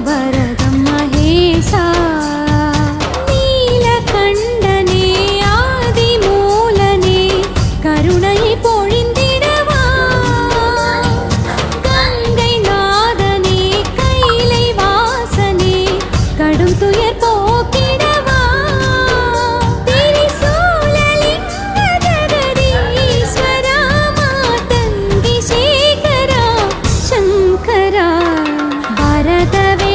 பரதம் மகேசா நீலகண்டனே ஆதி மூலனே கருணை பொழிந்திடவா கங்கை நாதனே கைலை வாசனே கடும் துயர் போக்கிடவா திரிசூலலிங்க ஜெகதீஸ்வரா மாதங்கி சேகரா சங்கரா பரதவே